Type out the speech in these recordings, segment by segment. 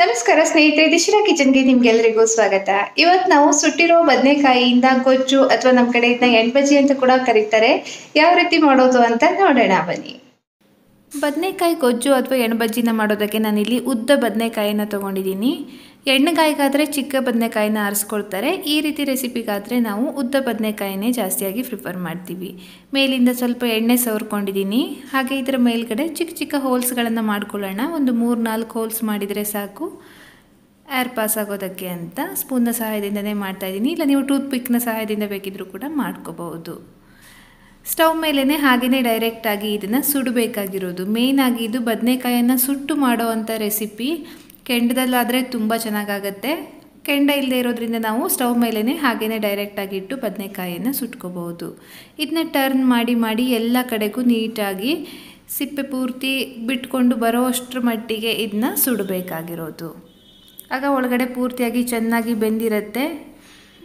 ನಮಸ್ಕಾರ ಸ್ನೇಹಿತರೆ, ದಿಶಿರಾ ಕಿಚನ್ಗೆ ನಿಮ್ಗೆಲ್ಲರಿಗೂ ಸ್ವಾಗತ. ಇವತ್ತು ನಾವು ಸುಟ್ಟಿರೋ ಬದನೆಕಾಯಿಯಿಂದ ಗೊಜ್ಜು ಅಥವಾ ನಮ್ಮ ಕಡೆ ಇದನ್ನ ಎಣ್ಬಜ್ಜಿ ಅಂತ ಕೂಡ ಕರೀತಾರೆ. ಯಾವ ರೀತಿ ಮಾಡೋದು ಅಂತ ನೋಡೋಣ ಬನ್ನಿ. ಬದನೆಕಾಯಿ ಗೊಜ್ಜು ಅಥವಾ ಎಣ್ಬಜ್ಜಿನ ಮಾಡೋದಕ್ಕೆ ನಾನಿಲ್ಲಿ ಉದ್ದ ಬದನೆಕಾಯಿನ ತೊಗೊಂಡಿದ್ದೀನಿ. ಎಣ್ಣೆಗಾಯಿಗಾದರೆ ಚಿಕ್ಕ ಬದನೆಕಾಯಿನ ಆರಿಸ್ಕೊಳ್ತಾರೆ. ಈ ರೀತಿ ರೆಸಿಪಿಗಾದರೆ ನಾವು ಉದ್ದ ಬದನೆಕಾಯಿನೇ ಜಾಸ್ತಿಯಾಗಿ ಪ್ರಿಫರ್ ಮಾಡ್ತೀವಿ. ಮೇಲಿಂದ ಸ್ವಲ್ಪ ಎಣ್ಣೆ ಸವರ್ಕೊಂಡಿದ್ದೀನಿ. ಹಾಗೆ ಇದರ ಮೇಲ್ಗಡೆ ಚಿಕ್ಕ ಚಿಕ್ಕ ಹೋಲ್ಸ್ಗಳನ್ನು ಮಾಡ್ಕೊಳ್ಳೋಣ. ಒಂದು 3-4 ಹೋಲ್ಸ್ ಮಾಡಿದರೆ ಸಾಕು ಏರ್ ಪಾಸ್ ಆಗೋದಕ್ಕೆ ಅಂತ. ಸ್ಪೂನ್ನ ಸಹಾಯದಿಂದನೇ ಮಾಡ್ತಾಯಿದ್ದೀನಿ, ಇಲ್ಲ ನೀವು ಟೂತ್ ಪಿಕ್ನ ಸಹಾಯದಿಂದ ಬೇಕಿದ್ರೂ ಕೂಡ ಮಾಡ್ಕೋಬಹುದು. ಸ್ಟವ್ ಮೇಲೇ ಹಾಗೆಯೇ ಡೈರೆಕ್ಟಾಗಿ ಇದನ್ನು ಸುಡಬೇಕಾಗಿರೋದು. ಮೇಯ್ನಾಗಿ ಇದು ಬದನೆಕಾಯನ್ನು ಸುಟ್ಟು ಮಾಡೋ ಅಂಥ ರೆಸಿಪಿ. ಕೆಂಡದಲ್ಲಾದರೆ ತುಂಬ ಚೆನ್ನಾಗಾಗತ್ತೆ. ಕೆಂಡ ಇಲ್ಲದೆ ಇರೋದ್ರಿಂದ ನಾವು ಸ್ಟವ್ ಮೇಲೇ ಹಾಗೆಯೇ ಡೈರೆಕ್ಟಾಗಿ ಇಟ್ಟು ಬದನೆಕಾಯಿಯನ್ನು ಸುಟ್ಕೋಬಹುದು. ಇದನ್ನ ಟರ್ನ್ ಮಾಡಿ ಎಲ್ಲ ಕಡೆಗೂ ನೀಟಾಗಿ ಸಿಪ್ಪೆ ಪೂರ್ತಿ ಬಿಟ್ಕೊಂಡು ಬರೋ ಅಷ್ಟರ ಮಟ್ಟಿಗೆ ಇದನ್ನ ಸುಡಬೇಕಾಗಿರೋದು. ಆಗ ಒಳಗಡೆ ಪೂರ್ತಿಯಾಗಿ ಚೆನ್ನಾಗಿ ಬೆಂದಿರುತ್ತೆ.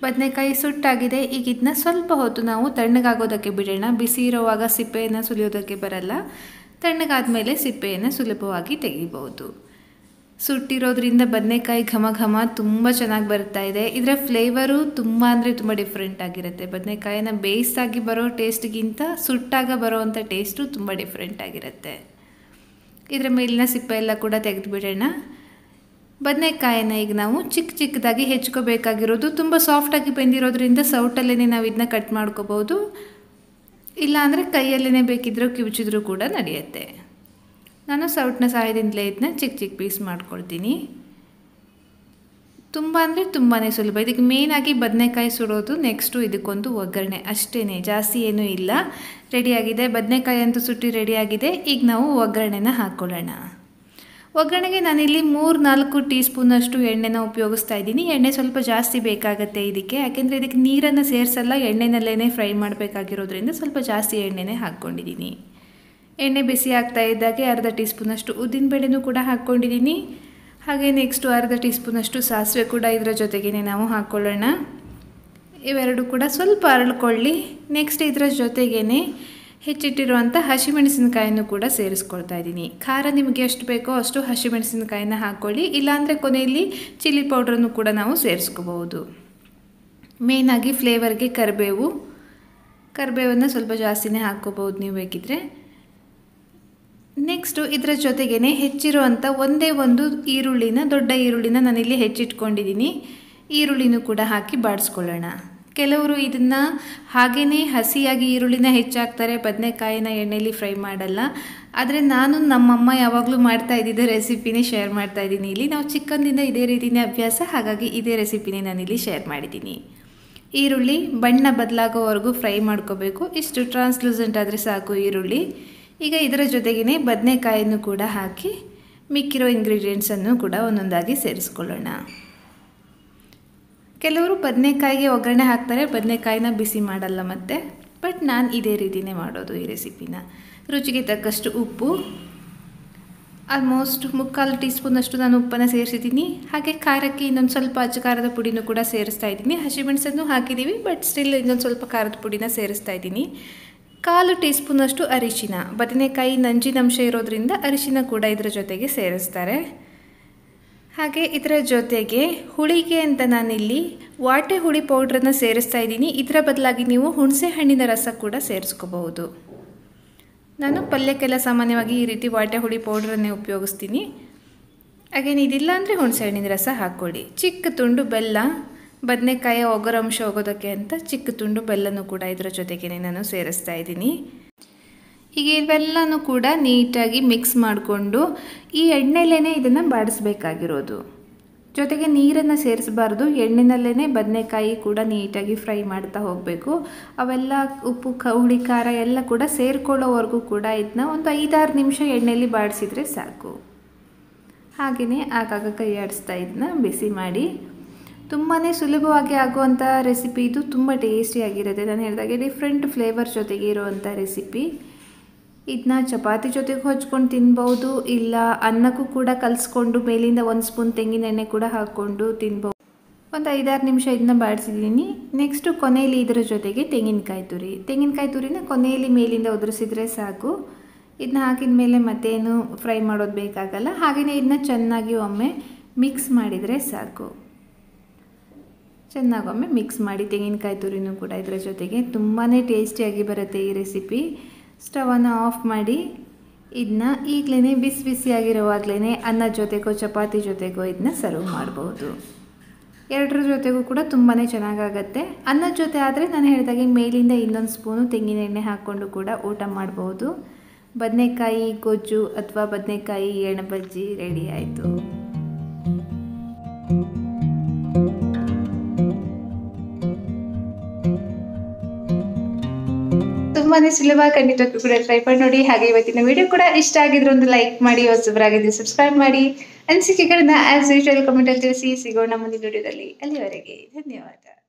ಬದನೆಕಾಯಿ ಸುಟ್ಟಾಗಿದೆ. ಈಗ ಇದನ್ನ ಸ್ವಲ್ಪ ಹೊತ್ತು ನಾವು ತಣ್ಣಗಾಗೋದಕ್ಕೆ ಬಿಡೋಣ. ಬಿಸಿ ಇರೋವಾಗ ಸಿಪ್ಪೆಯನ್ನು ಸುಲಿಯೋದಕ್ಕೆ ಬರಲ್ಲ. ತಣ್ಣಗಾದ ಮೇಲೆ ಸಿಪ್ಪೆಯನ್ನು ಸುಲಭವಾಗಿ ತೆಗಿಬೋದು. ಸುಟ್ಟಿರೋದ್ರಿಂದ ಬದನೆಕಾಯಿ ಘಮ ಘಮ ತುಂಬ ಚೆನ್ನಾಗಿ ಬರ್ತಾ ಇದೆ. ಇದರ ಫ್ಲೇವರು ತುಂಬ ಅಂದರೆ ತುಂಬ ಡಿಫ್ರೆಂಟ್ ಆಗಿರುತ್ತೆ. ಬದನೆಕಾಯಿನ ಬೇಯಿಸಾಗಿ ಬರೋ ಟೇಸ್ಟ್ಗಿಂತ ಸುಟ್ಟಾಗ ಬರೋ ಅಂಥ ಟೇಸ್ಟು ತುಂಬ ಡಿಫ್ರೆಂಟ್ ಆಗಿರುತ್ತೆ. ಇದರ ಮೇಲಿನ ಸಿಪ್ಪೆ ಎಲ್ಲ ಕೂಡ ತೆಗೆದುಬಿಡೋಣ. ಬದನೆಕಾಯಿನ ಈಗ ನಾವು ಚಿಕ್ಕದಾಗಿ ಹೆಚ್ಕೋಬೇಕಾಗಿರೋದು. ತುಂಬ ಸಾಫ್ಟಾಗಿ ಬೆಂದಿರೋದ್ರಿಂದ ಸೌಟಲ್ಲೇ ನಾವು ಇದನ್ನ ಕಟ್ ಮಾಡ್ಕೋಬೋದು. ಇಲ್ಲಾಂದರೆ ಕೈಯಲ್ಲೇ ಬೇಕಿದ್ರೂ ಕಿವುಚಿದ್ರೂ ಕೂಡ ನಡೆಯುತ್ತೆ. ನಾನು ಸೌಟ್ನ ಸಹಾಯದಿಂದಲೇ ಇದನ್ನ ಚಿಕ್ಕ ಪೀಸ್ ಮಾಡ್ಕೊಳ್ತೀನಿ. ತುಂಬ ಅಂದರೆ ತುಂಬಾ ಸುಲಭ. ಇದಕ್ಕೆ ಮೇಯ್ನಾಗಿ ಬದನೆಕಾಯಿ ಸುಡೋದು. ನೆಕ್ಸ್ಟು ಇದಕ್ಕೊಂದು ಒಗ್ಗರಣೆ ಅಷ್ಟೇ, ಜಾಸ್ತಿ ಏನೂ ಇಲ್ಲ. ರೆಡಿಯಾಗಿದೆ. ಬದನೆಕಾಯಿ ಅಂತೂ ಸುಟ್ಟಿ ರೆಡಿಯಾಗಿದೆ. ಈಗ ನಾವು ಒಗ್ಗರಣೆನ ಹಾಕ್ಕೊಳ್ಳೋಣ. ಒಗ್ಗರಣೆಗೆ ನಾನಿಲ್ಲಿ 3-4 ಟೀ ಸ್ಪೂನಷ್ಟು ಎಣ್ಣೆನ ಉಪಯೋಗಿಸ್ತಾ ಇದ್ದೀನಿ. ಎಣ್ಣೆ ಸ್ವಲ್ಪ ಜಾಸ್ತಿ ಬೇಕಾಗುತ್ತೆ ಇದಕ್ಕೆ, ಯಾಕೆಂದರೆ ಇದಕ್ಕೆ ನೀರನ್ನು ಸೇರಿಸಲ್ಲ, ಎಣ್ಣೆನಲ್ಲೇ ಫ್ರೈ ಮಾಡಬೇಕಾಗಿರೋದ್ರಿಂದ ಸ್ವಲ್ಪ ಜಾಸ್ತಿ ಎಣ್ಣೆನೇ ಹಾಕ್ಕೊಂಡಿದ್ದೀನಿ. ಎಣ್ಣೆ ಬಿಸಿ ಆಗ್ತಾ ಇದ್ದಾಗೆ ಅರ್ಧ ಟೀ ಸ್ಪೂನಷ್ಟು ಉದ್ದಿನಬೇಳೆನೂ ಕೂಡ ಹಾಕ್ಕೊಂಡಿದ್ದೀನಿ. ಹಾಗೆ ನೆಕ್ಸ್ಟು ಅರ್ಧ ಟೀ ಸ್ಪೂನಷ್ಟು ಸಾಸಿವೆ ಕೂಡ ಇದರ ಜೊತೆಗೇ ನಾವು ಹಾಕ್ಕೊಳ್ಳೋಣ. ಇವೆರಡು ಕೂಡ ಸ್ವಲ್ಪ ಅರಳ್ಕೊಳ್ಳಿ. ನೆಕ್ಸ್ಟ್ ಇದರ ಜೊತೆಗೇ ಹೆಚ್ಚಿಟ್ಟಿರುವಂಥ ಹಸಿಮೆಣಸಿನಕಾಯನ್ನು ಕೂಡ ಸೇರಿಸ್ಕೊಳ್ತಾ ಇದ್ದೀನಿ. ಖಾರ ನಿಮಗೆ ಎಷ್ಟು ಬೇಕೋ ಅಷ್ಟು ಹಸಿಮೆಣಸಿನಕಾಯಿನ ಹಾಕ್ಕೊಳ್ಳಿ. ಇಲ್ಲಾಂದರೆ ಕೊನೆಯಲ್ಲಿ ಚಿಲ್ಲಿ ಪೌಡ್ರನ್ನು ಕೂಡ ನಾವು ಸೇರಿಸ್ಕೋಬಹುದು. ಮೇಯ್ನಾಗಿ ಫ್ಲೇವರ್ಗೆ ಕರಿಬೇವನ್ನು ಸ್ವಲ್ಪ ಜಾಸ್ತಿನೇ ಹಾಕ್ಕೋಬಹುದು ನೀವು ಬೇಕಿದ್ರೆ. ನೆಕ್ಸ್ಟು ಇದರ ಜೊತೆಗೇ ಹೆಚ್ಚಿರುವಂಥ ಒಂದೇ ಒಂದು ದೊಡ್ಡ ಈರುಳ್ಳಿನ ನಾನಿಲ್ಲಿ ಹೆಚ್ಚಿಟ್ಕೊಂಡಿದ್ದೀನಿ. ಈರುಳ್ಳಿನೂ ಕೂಡ ಹಾಕಿ ಬಾಡಿಸ್ಕೊಳ್ಳೋಣ. ಕೆಲವರು ಇದನ್ನು ಹಾಗೇ ಹಸಿಯಾಗಿ ಈರುಳ್ಳಿನ ಹೆಚ್ಚಾಕ್ತಾರೆ, ಬದನೆಕಾಯಿನ ಎಣ್ಣೆಯಲ್ಲಿ ಫ್ರೈ ಮಾಡಲ್ಲ. ಆದರೆ ನಾನು ನಮ್ಮಮ್ಮ ಯಾವಾಗಲೂ ಮಾಡ್ತಾ ಇದ್ದಿದ್ದ ರೆಸಿಪಿನೇ ಶೇರ್ ಮಾಡ್ತಾ ಇದ್ದೀನಿ. ಇಲ್ಲಿ ನಾವು ಚಿಕ್ಕಂದಿಂದ ಇದೇ ರೀತಿಯೇ ಅಭ್ಯಾಸ, ಹಾಗಾಗಿ ಇದೇ ರೆಸಿಪಿನೇ ನಾನಿಲ್ಲಿ ಶೇರ್ ಮಾಡಿದ್ದೀನಿ. ಈರುಳ್ಳಿ ಬಣ್ಣ ಬದಲಾಗೋವರೆಗೂ ಫ್ರೈ ಮಾಡ್ಕೋಬೇಕು. ಇಷ್ಟು ಟ್ರಾನ್ಸ್ಲೂಸೆಂಟ್ ಆದರೆ ಸಾಕು ಈರುಳ್ಳಿ. ಈಗ ಇದರ ಜೊತೆಗೇ ಬದನೆಕಾಯನ್ನು ಕೂಡ ಹಾಕಿ ಮಿಕ್ಕಿರೋ ಇಂಗ್ರೀಡಿಯೆಂಟ್ಸನ್ನು ಕೂಡ ಒಂದೊಂದಾಗಿ ಸೇರಿಸ್ಕೊಳ್ಳೋಣ. ಕೆಲವರು ಬದನೆಕಾಯಿಗೆ ಒಗ್ಗರಣೆ ಹಾಕ್ತಾರೆ, ಬದನೆಕಾಯಿನ ಬಿಸಿ ಮಾಡಲ್ಲ ಮತ್ತೆ. ಬಟ್ ನಾನು ಇದೇ ರೀತಿಯೇ ಮಾಡೋದು ಈ ರೆಸಿಪಿನ. ರುಚಿಗೆ ತಕ್ಕಷ್ಟು ಉಪ್ಪು, ಆಲ್ಮೋಸ್ಟ್ 3/4 ಟೀ ಸ್ಪೂನಷ್ಟು ನಾನು ಉಪ್ಪನ್ನು ಸೇರಿಸಿದ್ದೀನಿ. ಹಾಗೆ ಖಾರಕ್ಕೆ ಇನ್ನೊಂದು ಸ್ವಲ್ಪ ಅಚ್ಚ ಖಾರದ ಪುಡಿನೂ ಕೂಡ ಸೇರಿಸ್ತಾ ಇದ್ದೀನಿ. ಹಸಿಮೆಣಸನ್ನು ಹಾಕಿದ್ದೀವಿ, ಬಟ್ ಸ್ಟಿಲ್ ಇನ್ನೊಂದು ಸ್ವಲ್ಪ ಖಾರದ ಪುಡಿನ ಸೇರಿಸ್ತಾ ಇದ್ದೀನಿ. 1/4 ಟೀ ಸ್ಪೂನಷ್ಟು ಅರಿಶಿನ. ಬದನೆಕಾಯಿ ನಂಜಿನಂಶ ಇರೋದ್ರಿಂದ ಅರಿಶಿನ ಕೂಡ ಇದರ ಜೊತೆಗೆ ಸೇರಿಸ್ತಾರೆ. ಹಾಗೆ ಇದರ ಜೊತೆಗೆ ಹುಳಿಗೆ ಅಂತ ನಾನಿಲ್ಲಿ ವಾಟೆ ಹುಳಿ ಪೌಡ್ರನ್ನು ಸೇರಿಸ್ತಾ ಇದ್ದೀನಿ. ಇದರ ಬದಲಾಗಿ ನೀವು ಹುಣಸೆ ಹಣ್ಣಿನ ರಸ ಕೂಡ ಸೇರಿಸ್ಕೋಬಹುದು. ನಾನು ಪಲ್ಯಕ್ಕೆಲ್ಲ ಸಾಮಾನ್ಯವಾಗಿ ಈ ರೀತಿ ವಾಟೆ ಹುಳಿ ಪೌಡ್ರನ್ನೇ ಉಪಯೋಗಿಸ್ತೀನಿ. ಹಾಗೇನು ಇದಿಲ್ಲ ಅಂದರೆ ಹುಣಸೆ ಹಣ್ಣಿನ ರಸ ಹಾಕ್ಕೊಳ್ಳಿ. ಚಿಕ್ಕ ತುಂಡು ಬೆಲ್ಲ, ಬದನೆಕಾಯಿಯ ಒಗರಂಶ ಹೋಗೋದಕ್ಕೆ ಅಂತ ಚಿಕ್ಕ ತುಂಡು ಬೆಲ್ಲನೂ ಕೂಡ ಇದರ ಜೊತೆಗೇ ನಾನು ಸೇರಿಸ್ತಾ ಇದ್ದೀನಿ. ಹೀಗೆ ಇವೆಲ್ಲನೂ ಕೂಡ ನೀಟಾಗಿ ಮಿಕ್ಸ್ ಮಾಡಿಕೊಂಡು ಈ ಎಣ್ಣೆಲೇ ಇದನ್ನು ಬಾಡಿಸ್ಬೇಕಾಗಿರೋದು. ಜೊತೆಗೆ ನೀರನ್ನು ಸೇರಿಸಬಾರ್ದು. ಎಣ್ಣೆನಲ್ಲೇ ಬದನೆಕಾಯಿ ಕೂಡ ನೀಟಾಗಿ ಫ್ರೈ ಮಾಡ್ತಾ ಹೋಗಬೇಕು. ಅವೆಲ್ಲ ಉಪ್ಪು ಹುಳಿ ಖಾರ ಎಲ್ಲ ಕೂಡ ಸೇರ್ಕೊಳ್ಳೋವರೆಗೂ ಕೂಡ ಇದನ್ನ ಒಂದು 5-6 ನಿಮಿಷ ಎಣ್ಣೆಯಲ್ಲಿ ಬಾಡಿಸಿದರೆ ಸಾಕು. ಹಾಗೆಯೇ ಆಗಾಗ ಕೈ ಆಡಿಸ್ತಾ ಇದನ್ನ ಬಿಸಿ ಮಾಡಿ. ತುಂಬಾ ಸುಲಭವಾಗಿ ಆಗುವಂಥ ರೆಸಿಪಿ ಇದು. ತುಂಬ ಟೇಸ್ಟಿಯಾಗಿರುತ್ತೆ. ನಾನು ಹೇಳಿದಾಗೆ ಡಿಫ್ರೆಂಟ್ ಫ್ಲೇವರ್ ಜೊತೆಗೆ ಇರುವಂಥ ರೆಸಿಪಿ. ಇದನ್ನ ಚಪಾತಿ ಜೊತೆಗೆ ಹೊಚ್ಕೊಂಡು ತಿನ್ಬೋದು, ಇಲ್ಲ ಅನ್ನಕ್ಕೂ ಕೂಡ ಕಲಿಸ್ಕೊಂಡು ಮೇಲಿಂದ 1 ಸ್ಪೂನ್ ತೆಂಗಿನ ಎಣ್ಣೆ ಕೂಡ ಹಾಕ್ಕೊಂಡು ತಿನ್ಬೋದು. ಒಂದು 5-6 ನಿಮಿಷ ಇದನ್ನ ಬಾಡಿಸಿದ್ದೀನಿ. ನೆಕ್ಸ್ಟು ಕೊನೆಯಲ್ಲಿ ಇದರ ಜೊತೆಗೆ ತೆಂಗಿನಕಾಯಿ ತುರಿನ ಕೊನೆಯಲ್ಲಿ ಮೇಲಿಂದ ಉದುರಿಸಿದ್ರೆ ಸಾಕು. ಇದನ್ನ ಹಾಕಿದ ಮೇಲೆ ಮತ್ತೇನು ಫ್ರೈ ಮಾಡೋದು ಬೇಕಾಗಲ್ಲ. ಹಾಗೆಯೇ ಇದನ್ನ ಚೆನ್ನಾಗಿ ಒಮ್ಮೆ ಮಿಕ್ಸ್ ಮಾಡಿದರೆ ಸಾಕು. ಚೆನ್ನಾಗೊಮ್ಮೆ ಮಿಕ್ಸ್ ಮಾಡಿ. ತೆಂಗಿನಕಾಯಿ ತುರಿನೂ ಕೂಡ ಇದರ ಜೊತೆಗೆ ತುಂಬಾ ಟೇಸ್ಟಿಯಾಗಿ ಬರುತ್ತೆ ಈ ರೆಸಿಪಿ. ಸ್ಟವನ್ನು ಆಫ್ ಮಾಡಿ ಇದನ್ನ ಈಗಲೇ ಬಿಸಿ ಬಿಸಿಯಾಗಿರುವಾಗಲೇ ಅನ್ನದ ಜೊತೆಗೋ ಚಪಾತಿ ಜೊತೆಗೋ ಇದನ್ನ ಸರ್ವ್ ಮಾಡ್ಬೋದು. ಎರಡರ ಜೊತೆಗೂ ಕೂಡ ತುಂಬಾ ಚೆನ್ನಾಗಾಗತ್ತೆ. ಅನ್ನದ ಜೊತೆ ಆದರೆ ನಾನು ಹೇಳಿದಾಗೆ ಮೇಲಿಂದ ಇನ್ನೊಂದು ಸ್ಪೂನು ತೆಂಗಿನ ಎಣ್ಣೆ ಹಾಕ್ಕೊಂಡು ಕೂಡ ಊಟ ಮಾಡ್ಬೋದು. ಬದನೆಕಾಯಿ ಗೊಜ್ಜು ಅಥವಾ ಬದನೆಕಾಯಿ ಎಣಬಜ್ಜಿ ರೆಡಿ ಆಯಿತು. ತುಂಬಾ ಸುಲಭ, ಖಂಡಿತಕ್ಕೂ ಕೂಡ ಟ್ರೈ ಮಾಡಿ ನೋಡಿ. ಹಾಗೆ ಇವತ್ತಿನ ವಿಡಿಯೋ ಕೂಡ ಇಷ್ಟ ಆಗಿದ್ರೆ ಒಂದು ಲೈಕ್ ಮಾಡಿ, ಹೊಸಬರಾಗಿದ್ರೆ ಸಬ್ಸ್ಕ್ರೈಬ್ ಮಾಡಿ. ಅನಿಸಿಕೆಗಳನ್ನ ಆಸ್ ಯೂಶುವಲ್ ಕಮೆಂಟ್ ಅಲ್ಲಿ ತಿಳಿಸಿ. ಸಿಗೋಣ ಮುಂದಿನ ವಿಡಿಯೋದಲ್ಲಿ. ಅಲ್ಲಿವರೆಗೆ ಧನ್ಯವಾದ.